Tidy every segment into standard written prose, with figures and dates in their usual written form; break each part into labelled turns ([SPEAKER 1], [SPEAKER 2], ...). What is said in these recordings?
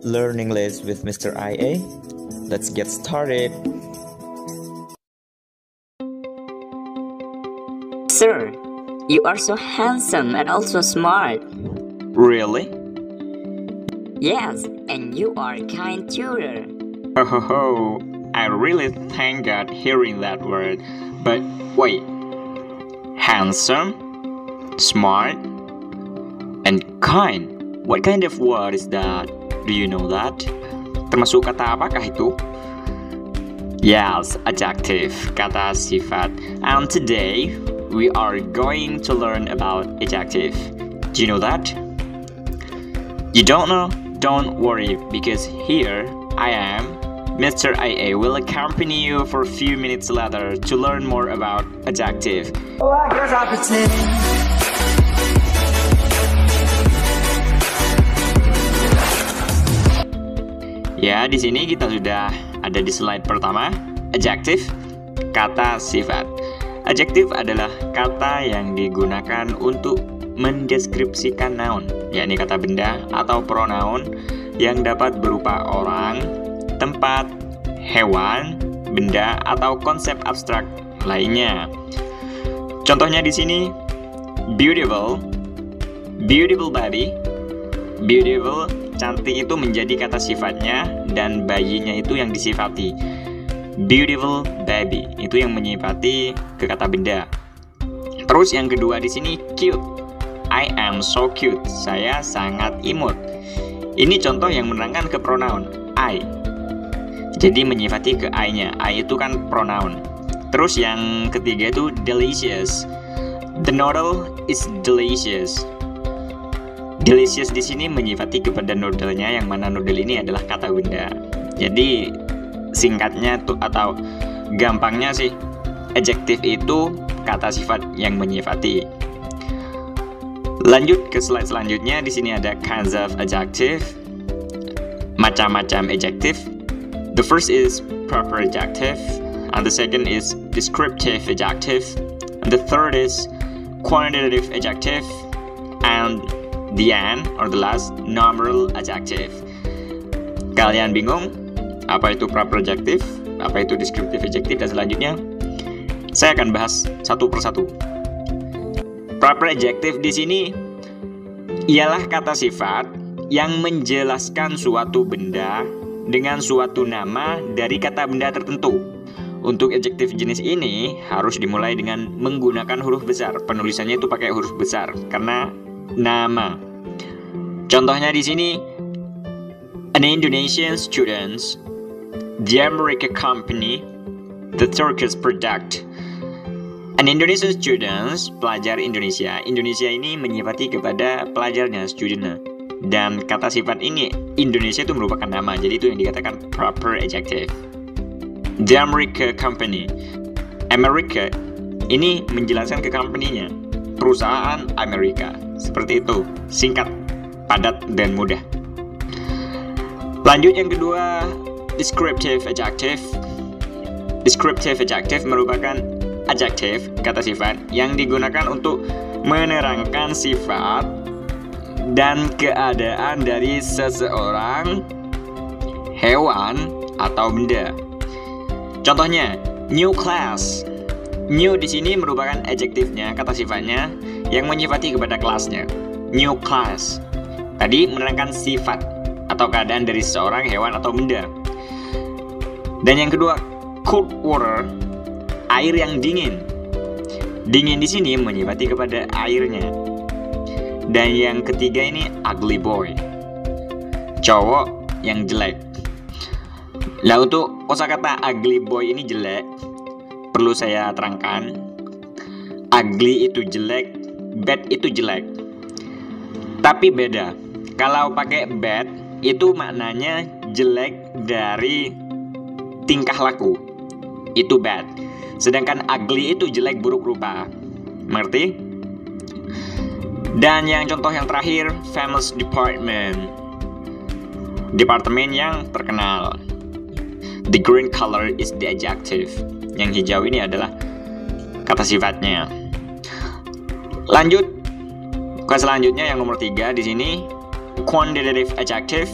[SPEAKER 1] Learn English with Mr. IA. Let's get started.
[SPEAKER 2] Sir, you are so handsome and also smart.
[SPEAKER 3] Really?
[SPEAKER 2] Yes, and you are a kind tutor.
[SPEAKER 3] Oh, I really thank God hearing that word. But wait, handsome, smart, and kind. What kind of word is that? Do you know that? Termasuk kata apakah itu? Yes, adjective, kata sifat. And today, we are going to learn about adjective. Do you know that? You don't know? Don't worry, because here I am, Mr. IA will accompany you for a few minutes later to learn more about adjective.
[SPEAKER 4] Oh, I guess I pretend.
[SPEAKER 3] Ya, di sini kita sudah ada di slide pertama, adjective, kata sifat. Adjective adalah kata yang digunakan untuk mendeskripsikan noun, yakni kata benda atau pronoun yang dapat berupa orang, tempat, hewan, benda, atau konsep abstrak lainnya. Contohnya di sini, beautiful, beautiful baby, beautiful, cantik itu menjadi kata sifatnya dan bayinya itu yang disifati. Beautiful baby itu yang menyifati ke kata benda. Terus yang kedua di sini cute. I am so cute. Saya sangat imut. Ini contoh yang menerangkan ke pronoun I. Jadi menyifati ke I-nya. I itu kan pronoun. Terus yang ketiga itu delicious. The noodle is delicious. Delicious di sini menyifati kepada noodle-nya, yang mana noodle ini adalah kata benda. Jadi singkatnya tuh atau gampangnya sih, adjective itu kata sifat yang menyifati. Lanjut ke slide selanjutnya. Di sini ada kinds of adjective, macam-macam adjective. The first is proper adjective, and the second is descriptive adjective, and the third is quantitative adjective, and the end or the last nominal adjective. Kalian bingung apa itu proper adjective, apa itu descriptive adjective, dan selanjutnya saya akan bahas satu persatu. Proper adjective di sini ialah kata sifat yang menjelaskan suatu benda dengan suatu nama dari kata benda tertentu. Untuk adjektif jenis ini harus dimulai dengan menggunakan huruf besar. Penulisannya itu pakai huruf besar karena nama. Contohnya di sini, an Indonesian students, the American company, the Turkish product. An Indonesian students, pelajar Indonesia. Indonesia ini menyifati kepada pelajarnya, studentnya. Dan kata sifat ini, Indonesia itu merupakan nama. Jadi itu yang dikatakan proper adjective. The American company. America ini menjelaskan ke company-nya, perusahaan Amerika. Seperti itu, singkat, padat, dan mudah. Lanjut yang kedua, descriptive adjective. Descriptive adjective merupakan adjective, kata sifat, yang digunakan untuk menerangkan sifat dan keadaan dari seseorang, hewan, atau benda. Contohnya, new class. New di sini merupakan adjektifnya, kata sifatnya, yang menyifati kepada kelasnya. New class. Tadi menerangkan sifat atau keadaan dari seseorang, hewan, atau benda. Dan yang kedua, cold water, air yang dingin. Dingin di sini menyifati kepada airnya. Dan yang ketiga ini ugly boy, cowok yang jelek. Nah, untuk kosakata ugly boy ini jelek, perlu saya terangkan. Ugly itu jelek, bad itu jelek. Tapi beda. Kalau pakai bad itu maknanya jelek dari tingkah laku. Itu bad. Sedangkan ugly itu jelek, buruk rupa. Mengerti? Dan yang contoh yang terakhir, famous department. Departemen yang terkenal. The green color is the adjective. Yang hijau ini adalah kata sifatnya. Lanjut ke selanjutnya yang nomor 3 di sini, quantitative adjective.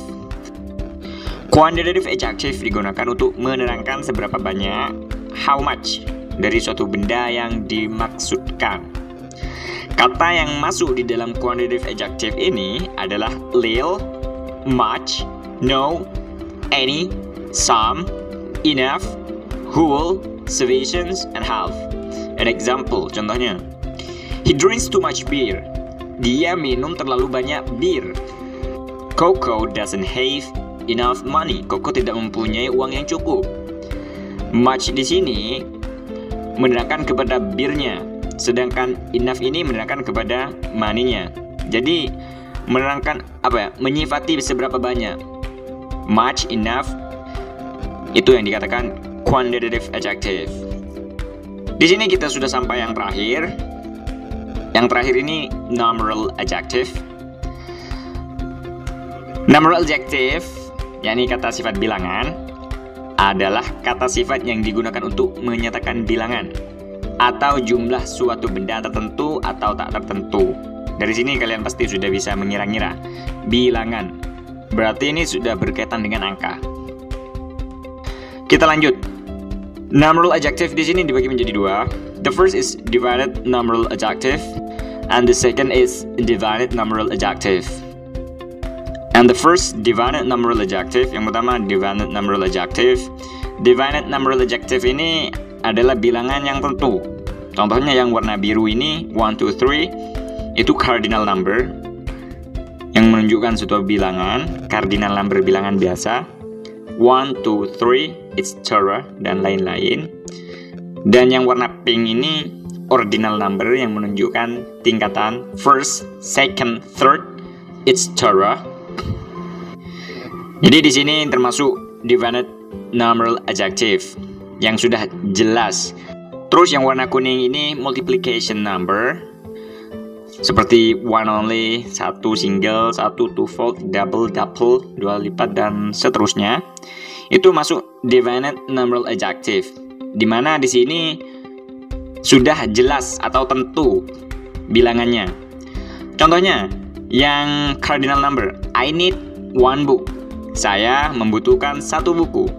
[SPEAKER 3] Quantitative adjective digunakan untuk menerangkan seberapa banyak, how much, dari suatu benda yang dimaksudkan. Kata yang masuk di dalam quantitative adjective ini adalah little, much, no, any, some, enough, whole, sufficient, and half. An example, contohnya, he drinks too much beer. Dia minum terlalu banyak bir. Coco doesn't have enough money. Coco tidak mempunyai uang yang cukup. Much di sini menerangkan kepada birnya, sedangkan enough ini menerangkan kepada money-nya. Jadi menerangkan apa ya? Menyifati seberapa banyak. Much, enough, itu yang dikatakan quantitative adjective. Di sini kita sudah sampai yang terakhir. Yang terakhir ini numeral adjective. Numeral adjective, yakni kata sifat bilangan, adalah kata sifat yang digunakan untuk menyatakan bilangan atau jumlah suatu benda tertentu atau tak tertentu. Dari sini kalian pasti sudah bisa mengira-ngira. Bilangan berarti ini sudah berkaitan dengan angka. Kita lanjut. Numeral adjective di sini dibagi menjadi dua. The first is divided numeral adjective, and the second is indefinite numeral adjective. And the first divided numeral adjective, yang pertama divided numeral adjective. Divided numeral adjective ini adalah bilangan yang tentu. Contohnya yang warna biru ini 1, 2, 3 itu cardinal number yang menunjukkan suatu bilangan. Cardinal number bilangan biasa. 1, 2, 3 it's third dan lain-lain. Dan yang warna pink ini ordinal number yang menunjukkan tingkatan first, second, third it's third. Jadi di sini termasuk divided numeral adjective yang sudah jelas. Terus yang warna kuning ini multiplication number, seperti one only, satu single, satu twofold, double, dua lipat dan seterusnya. Itu masuk divided numeral adjective, dimana di sini sudah jelas atau tentu bilangannya. Contohnya yang cardinal number, I need one book. Saya membutuhkan satu buku.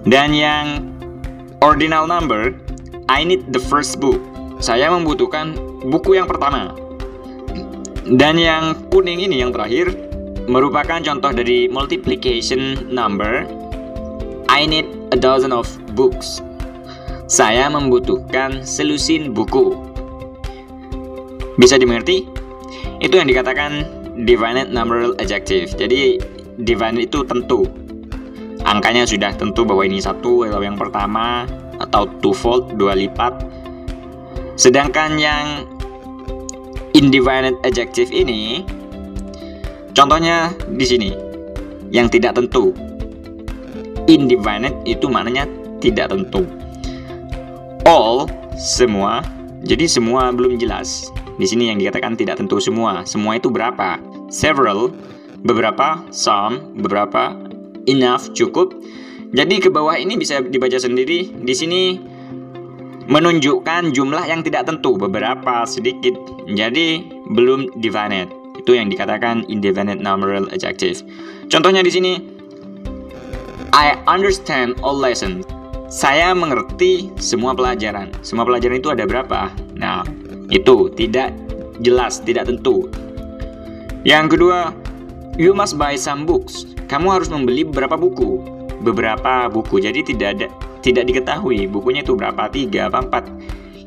[SPEAKER 3] Dan yang ordinal number, I need the first book. Saya membutuhkan buku yang pertama. Dan yang kuning ini yang terakhir merupakan contoh dari multiplication number, I need a dozen of books. Saya membutuhkan selusin buku. Bisa dimengerti? Itu yang dikatakan divided numeral adjective. Jadi divided itu tentu, angkanya sudah tentu bahwa ini satu atau yang pertama, atau twofold, dua lipat. Sedangkan yang indefinite adjective ini contohnya di sini yang tidak tentu. Indefinite itu maknanya tidak tentu. All, semua, jadi semua belum jelas. Di sini yang dikatakan tidak tentu semua. Semua itu berapa? Several, beberapa, some, beberapa, enough, cukup. Jadi ke bawah ini bisa dibaca sendiri. Di sini menunjukkan jumlah yang tidak tentu, beberapa, sedikit. Jadi belum definite. Itu yang dikatakan indefinite numeral adjective. Contohnya di sini, I understand all lessons. Saya mengerti semua pelajaran. Semua pelajaran itu ada berapa? Nah, itu tidak jelas, tidak tentu. Yang kedua, you must buy some books. Kamu harus membeli beberapa buku. Beberapa buku. Jadi tidak diketahui bukunya itu berapa, 3 apa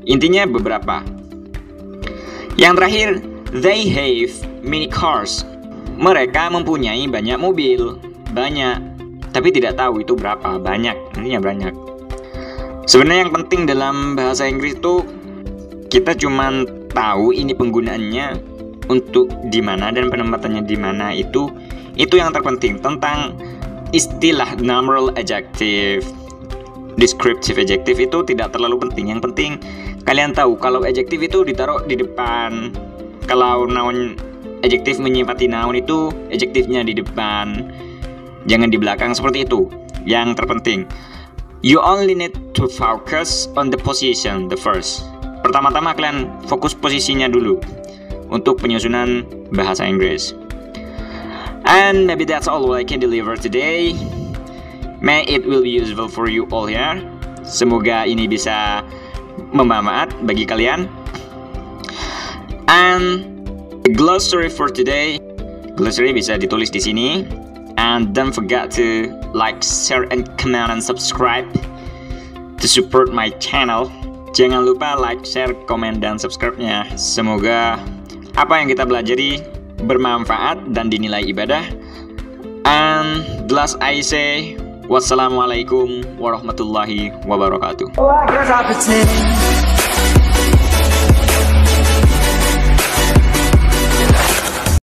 [SPEAKER 3] 4. Intinya beberapa. Yang terakhir, they have many cars. Mereka mempunyai banyak mobil. Banyak. Tapi tidak tahu itu berapa, banyak. Intinya banyak. Sebenarnya yang penting dalam bahasa Inggris itu kita cuma tahu ini penggunaannya untuk di mana dan penempatannya di mana, itu yang terpenting. Tentang istilah numeral adjective, descriptive adjective itu tidak terlalu penting. Yang penting kalian tahu kalau adjective itu ditaruh di depan. Kalau noun adjective menyifati noun itu adjektifnya di depan, jangan di belakang, seperti itu yang terpenting. You only need to focus on the position, the first. Pertama-tama kalian fokus posisinya dulu untuk penyusunan bahasa Inggris. And maybe that's all I can deliver today. May it will be useful for you all here. Semoga ini bisa bermanfaat bagi kalian. And the glossary for today, glossary bisa ditulis di sini. And don't forget to like, share, and comment and subscribe to support my channel. Jangan lupa like, share, komen, dan subscribe-nya. Semoga apa yang kita pelajari bermanfaat dan dinilai ibadah. And the last I say, wassalamualaikum warahmatullahi wabarakatuh.